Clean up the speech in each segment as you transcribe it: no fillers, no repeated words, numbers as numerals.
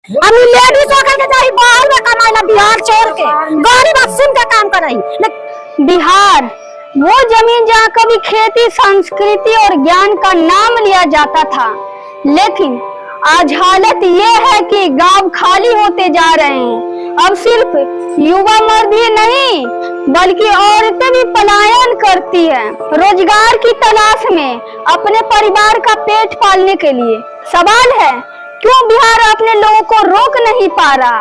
हम लेडीज होकर के जाई बाहर में कमाइला, बिहार छोड़ के गरीब सुन के काम करई। बिहार वो जमीन जहाँ कभी खेती, संस्कृति और ज्ञान का नाम लिया जाता था, लेकिन आज हालत ये है कि गांव खाली होते जा रहे हैं। अब सिर्फ युवा मर्द ही नहीं बल्कि औरतें भी पलायन करती हैं रोजगार की तलाश में, अपने परिवार का पेट पालने के लिए। सवाल है, क्यों बिहार अपने लोगों को रोक नहीं पा रहा?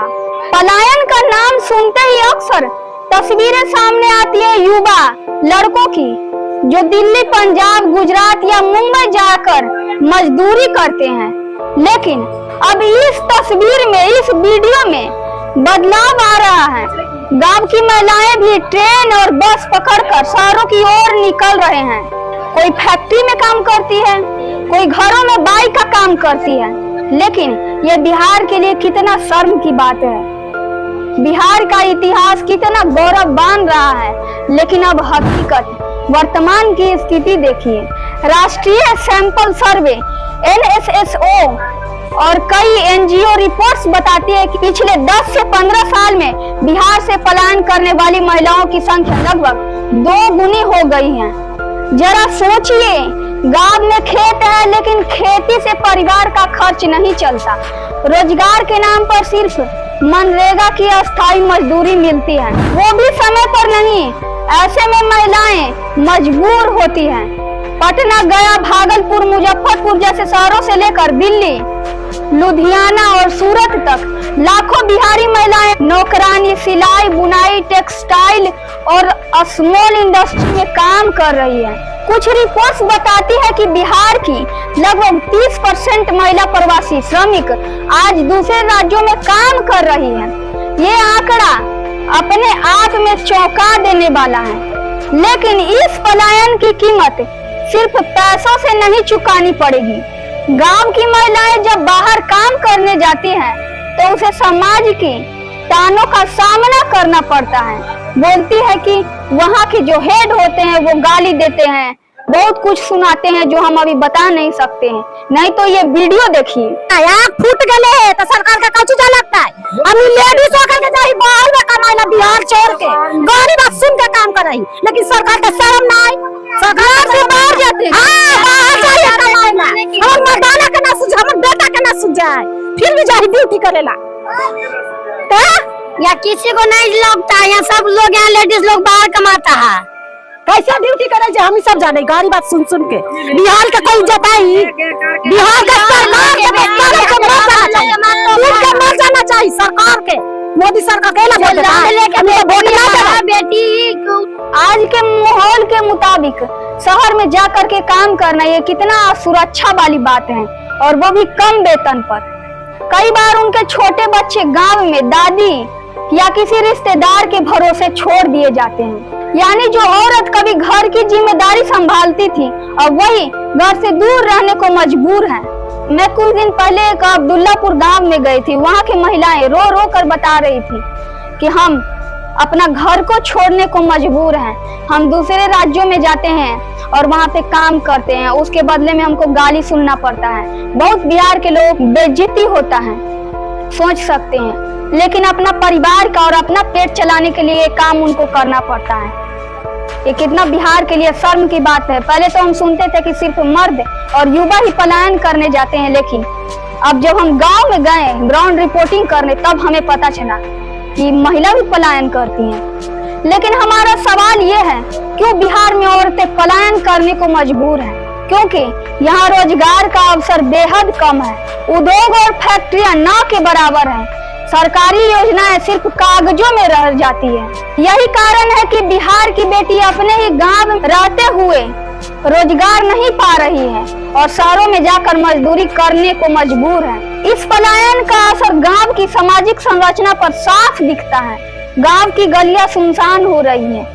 पलायन का नाम सुनते ही अक्सर तस्वीरें सामने आती है युवा लड़कों की, जो दिल्ली, पंजाब, गुजरात या मुंबई जाकर मजदूरी करते हैं। लेकिन अब इस तस्वीर में, इस वीडियो में बदलाव आ रहा है। गांव की महिलाएं भी ट्रेन और बस पकड़कर शहरों की ओर निकल रहे हैं। कोई फैक्ट्री में काम करती है, कोई घरों में बाई का काम करती है। लेकिन ये बिहार के लिए कितना शर्म की बात है। बिहार का इतिहास कितना गौरव बांध रहा है, लेकिन अब हकीकत, वर्तमान की स्थिति देखिए। राष्ट्रीय सैंपल सर्वे NSSO और कई NGO रिपोर्ट्स बताती है कि पिछले 10 से 15 साल में बिहार से पलायन करने वाली महिलाओं की संख्या लगभग 2 गुनी हो गई है। जरा सोचिए, गांव में खेत है लेकिन खेती से परिवार का खर्च नहीं चलता। रोजगार के नाम पर सिर्फ मनरेगा की अस्थायी मजदूरी मिलती है, वो भी समय पर नहीं। ऐसे में महिलाएं मजबूर होती हैं। पटना, गया, भागलपुर, मुजफ्फरपुर जैसे शहरों से लेकर दिल्ली, लुधियाना और सूरत तक लाखों बिहारी महिलाएं नौकरानी, सिलाई, बुनाई, टेक्सटाइल और स्मॉल इंडस्ट्री में काम कर रही है। कुछ रिपोर्ट्स बताती है कि बिहार की लगभग 30% महिला प्रवासी श्रमिक आज दूसरे राज्यों में काम कर रही है। ये आंकड़ा अपने आप में चौंका देने वाला है। लेकिन इस पलायन की कीमत सिर्फ पैसों से नहीं चुकानी पड़ेगी। गांव की महिलाएं जब बाहर काम करने जाती हैं तो उसे समाज की तानों का सामना करना पड़ता है। बोलती है कि वहाँ के जो हेड होते हैं वो गाली देते हैं, बहुत कुछ सुनाते हैं जो हम अभी बता नहीं सकते हैं। नहीं तो ये वीडियो देखिए। आँख फूट गए तो सरकार का कौन चीज लगता है? हम लेडीज होकर के जाई बाहर में कमाइला, बिहार छोड़ के गरीब सुन के काम करई। लेकिन सरकार का शर्म नहीं, सरकार से बाहर जाते। हाँ, बाहर जाइए कमाइला। हम मर्दाना के ना सुझाए, हम बेटा के ना सुझाए, फिर भी जाही ड्यूटी करेला। या किसी को नहीं लगता, यहाँ सब लोग, यहाँ लेडीज लोग बाहर कमाता है। कैसे ड्यूटी करे जे हम सब जाने। गाड़ी बात सुन सुन के बिहार का कोई जताई, बिहार का सरकार के मर जाना चाहिए। सरकार के, मोदी सरकार के बेटी। आज के माहौल के मुताबिक शहर में जा करके काम करना ये कितना सुरक्षा वाली बात है, और वो भी कम वेतन पर। कई बार उनके छोटे बच्चे गांव में दादी या किसी रिश्तेदार के भरोसे छोड़ दिए जाते हैं। यानी जो औरत कभी घर की जिम्मेदारी संभालती थी, अब वही घर से दूर रहने को मजबूर है। मैं कुछ दिन पहले एक अब्दुल्लापुर गांव में गई थी। वहां की महिलाएं रो रो कर बता रही थी कि हम अपना घर को छोड़ने को मजबूर हैं। हम दूसरे राज्यों में जाते हैं और वहां पे काम करते हैं, उसके बदले में हमको गाली सुनना पड़ता है। बहुत बिहार के लोग बेइज्जती होता है, सोच सकते हैं। लेकिन अपना परिवार का और अपना पेट चलाने के लिए काम उनको करना पड़ता है। ये कितना बिहार के लिए शर्म की बात है। पहले तो हम सुनते थे कि सिर्फ मर्द और युवा ही पलायन करने जाते हैं, लेकिन अब जब हम गांव में गए ग्राउंड रिपोर्टिंग करने, तब हमें पता चला कि महिला भी पलायन करती हैं। लेकिन हमारा सवाल ये है, क्यों बिहार में औरतें पलायन करने को मजबूर हैं? क्योंकि यहाँ रोजगार का अवसर बेहद कम है। उद्योग और फैक्ट्रियां ना के बराबर हैं। सरकारी योजनाएं सिर्फ कागजों में रह जाती है। यही कारण है कि बिहार की बेटी अपने ही गांव में रहते हुए रोजगार नहीं पा रही है और शहरों में जाकर मजदूरी करने को मजबूर है। इस पलायन का असर गांव की सामाजिक संरचना पर साफ दिखता है। गांव की गलियां सुनसान हो रही हैं,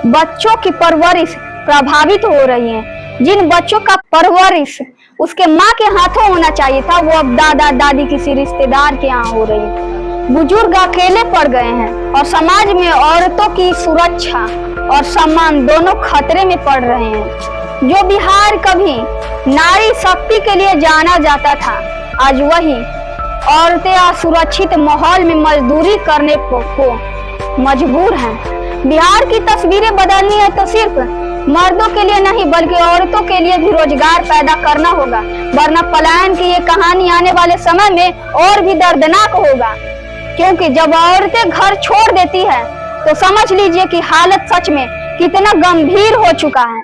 बच्चों की परवरिश प्रभावित हो रही है। जिन बच्चों का परवरिश उसके माँ के हाथों होना चाहिए था, वो अब दादा दादी किसी रिश्तेदार के यहाँ हो रही है। बुजुर्ग अकेले पड़ गए हैं और समाज में औरतों की सुरक्षा और सम्मान दोनों खतरे में पड़ रहे हैं। जो बिहार कभी नारी शक्ति के लिए जाना जाता था, आज वही औरतें असुरक्षित माहौल में मजदूरी करने को मजबूर हैं। बिहार की तस्वीरें बदलनी है तो सिर्फ मर्दों के लिए नहीं बल्कि औरतों के लिए भी रोजगार पैदा करना होगा, वरना पलायन की ये कहानी आने वाले समय में और भी दर्दनाक होगा। क्योंकि जब औरतें घर छोड़ देती है तो समझ लीजिए कि हालत सच में कितना गंभीर हो चुका है।